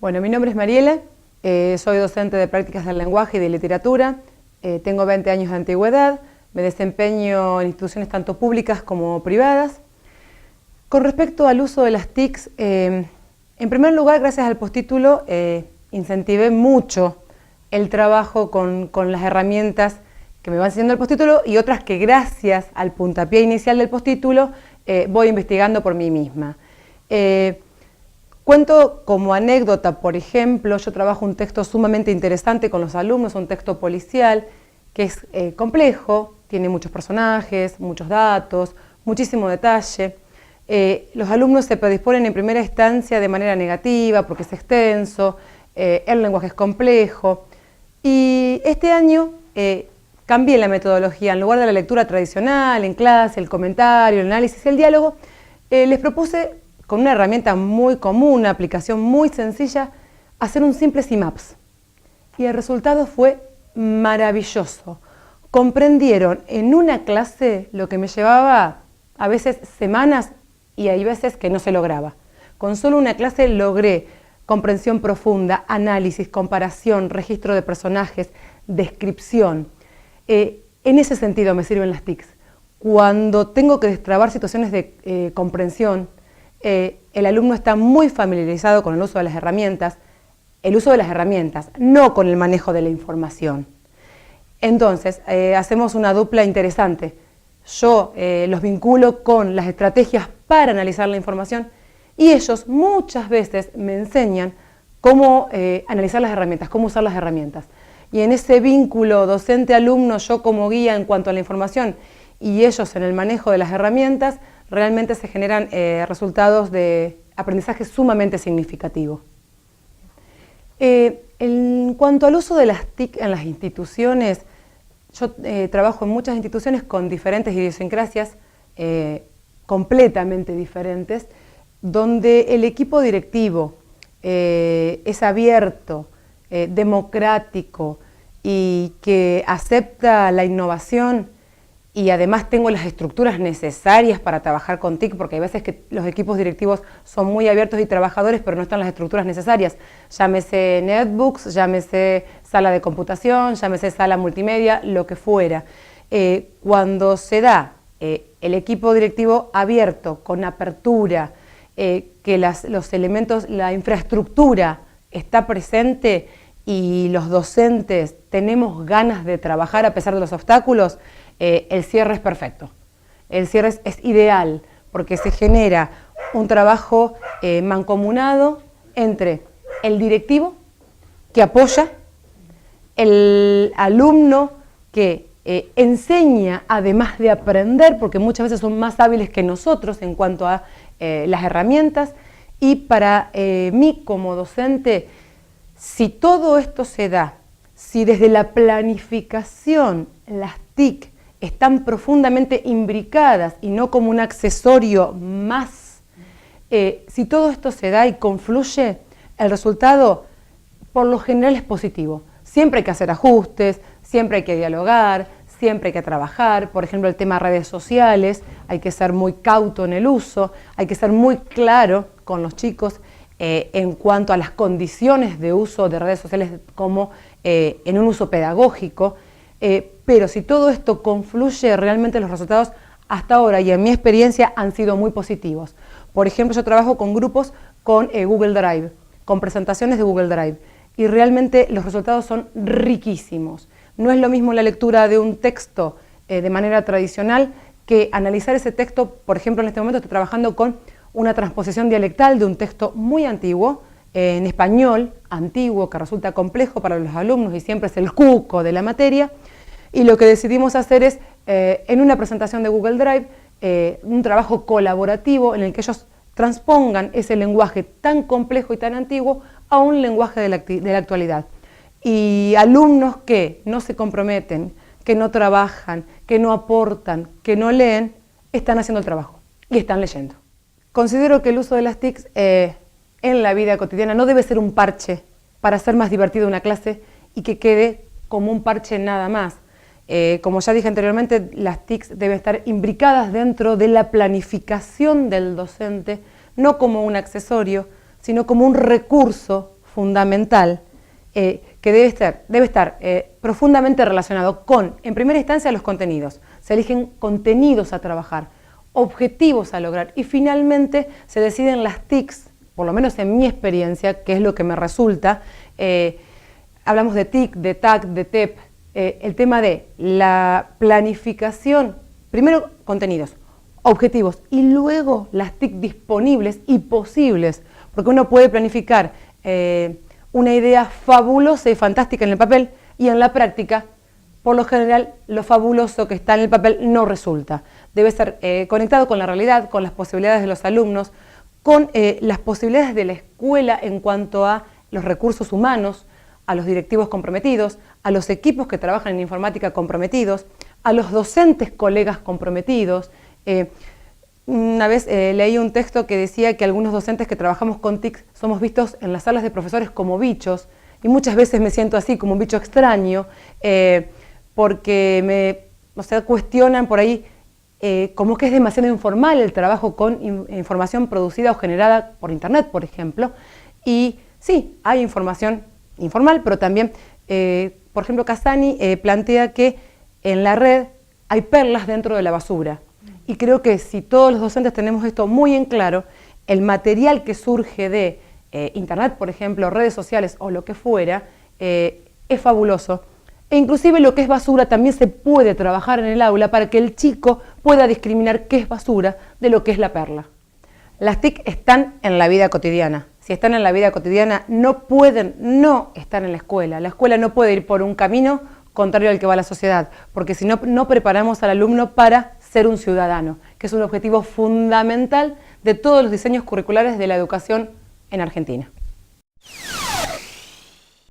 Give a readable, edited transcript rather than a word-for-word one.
Bueno, mi nombre es Mariela, soy docente de prácticas del lenguaje y de literatura, tengo 20 años de antigüedad, me desempeño en instituciones tanto públicas como privadas. Con respecto al uso de las TICs, en primer lugar, gracias al postítulo, incentivé mucho el trabajo con las herramientas que me van enseñando el postítulo y otras que gracias al puntapié inicial del postítulo voy investigando por mí misma. Cuento como anécdota, por ejemplo, yo trabajo un texto sumamente interesante con los alumnos, un texto policial que es complejo, tiene muchos personajes, muchos datos, muchísimo detalle. Los alumnos se predisponen en primera instancia de manera negativa porque es extenso, el lenguaje es complejo. Y este año cambié la metodología. En lugar de la lectura tradicional, en clase, el comentario, el análisis, el diálogo, les propuse, con una herramienta muy común, una aplicación muy sencilla, hacer un simple SIMAPS. Y el resultado fue maravilloso. Comprendieron en una clase lo que me llevaba a veces semanas y hay veces que no se lograba. Con solo una clase logré comprensión profunda, análisis, comparación, registro de personajes, descripción. En ese sentido me sirven las TICs. Cuando tengo que destrabar situaciones de comprensión, el alumno está muy familiarizado con el uso de las herramientas, no con el manejo de la información. Entonces, hacemos una dupla interesante. Yo los vinculo con las estrategias para analizar la información y ellos muchas veces me enseñan cómo analizar las herramientas, cómo usar las herramientas. Y en ese vínculo docente-alumno, yo como guía en cuanto a la información y ellos en el manejo de las herramientas, realmente se generan resultados de aprendizaje sumamente significativos. En cuanto al uso de las TIC en las instituciones, yo trabajo en muchas instituciones con diferentes idiosincrasias, completamente diferentes, donde el equipo directivo es abierto, democrático y que acepta la innovación. Y además tengo las estructuras necesarias para trabajar con TIC, porque hay veces que los equipos directivos son muy abiertos y trabajadores, pero no están las estructuras necesarias. Llámese netbooks, llámese sala de computación, llámese sala multimedia, lo que fuera. Cuando se da el equipo directivo abierto, con apertura, que los elementos, la infraestructura está presente y los docentes tenemos ganas de trabajar a pesar de los obstáculos, el cierre es perfecto. El cierre es ideal porque se genera un trabajo mancomunado entre el directivo que apoya, el alumno que enseña además de aprender, porque muchas veces son más hábiles que nosotros en cuanto a las herramientas, y para mí como docente, si todo esto se da, si desde la planificación las TIC están profundamente imbricadas y no como un accesorio más, si todo esto se da y confluye, el resultado por lo general es positivo. Siempre hay que hacer ajustes, siempre hay que dialogar, siempre hay que trabajar. Por ejemplo, el tema redes sociales, hay que ser muy cauto en el uso, hay que ser muy claro con los chicos en cuanto a las condiciones de uso de redes sociales como en un uso pedagógico. Pero si todo esto confluye, realmente los resultados hasta ahora y en mi experiencia han sido muy positivos. Por ejemplo, yo trabajo con grupos con Google Drive, con presentaciones de Google Drive, y realmente los resultados son riquísimos. No es lo mismo la lectura de un texto de manera tradicional que analizar ese texto. Por ejemplo, en este momento estoy trabajando con una transposición dialectal de un texto muy antiguo, en español antiguo, que resulta complejo para los alumnos y siempre es el cuco de la materia. Y lo que decidimos hacer es, en una presentación de Google Drive, un trabajo colaborativo en el que ellos transpongan ese lenguaje tan complejo y tan antiguo a un lenguaje de la actualidad. Y alumnos que no se comprometen, que no trabajan, que no aportan, que no leen, están haciendo el trabajo y están leyendo. Considero que el uso de las TICs en la vida cotidiana no debe ser un parche para hacer más divertida una clase y que quede como un parche nada más. Como ya dije anteriormente, las TICs deben estar imbricadas dentro de la planificación del docente, no como un accesorio, sino como un recurso fundamental que debe estar profundamente relacionado con, en primera instancia, los contenidos. Se eligen contenidos a trabajar, objetivos a lograr y finalmente se deciden las TICs, por lo menos en mi experiencia, que es lo que me resulta. Hablamos de TIC, de TAC, de TEP, el tema de la planificación, primero contenidos, objetivos y luego las TIC disponibles y posibles, porque uno puede planificar una idea fabulosa y fantástica en el papel y en la práctica, por lo general, lo fabuloso que está en el papel no resulta. Debe estar conectado con la realidad, con las posibilidades de los alumnos, con las posibilidades de la escuela en cuanto a los recursos humanos, a los directivos comprometidos, a los equipos que trabajan en informática comprometidos, a los docentes colegas comprometidos. Una vez leí un texto que decía que algunos docentes que trabajamos con TIC somos vistos en las salas de profesores como bichos, y muchas veces me siento así, como un bicho extraño, porque cuestionan por ahí como que es demasiado informal el trabajo con información producida o generada por internet, por ejemplo. Y sí, hay información informal, pero también, por ejemplo, Casani plantea que en la red hay perlas dentro de la basura. Y creo que si todos los docentes tenemos esto muy en claro, el material que surge de internet, por ejemplo, redes sociales o lo que fuera, es fabuloso. E inclusive lo que es basura también se puede trabajar en el aula para que el chico pueda discriminar qué es basura de lo que es la perla. Las TIC están en la vida cotidiana. Si están en la vida cotidiana, no pueden no estar en la escuela. La escuela no puede ir por un camino contrario al que va la sociedad, porque si no, no preparamos al alumno para ser un ciudadano, que es un objetivo fundamental de todos los diseños curriculares de la educación en Argentina.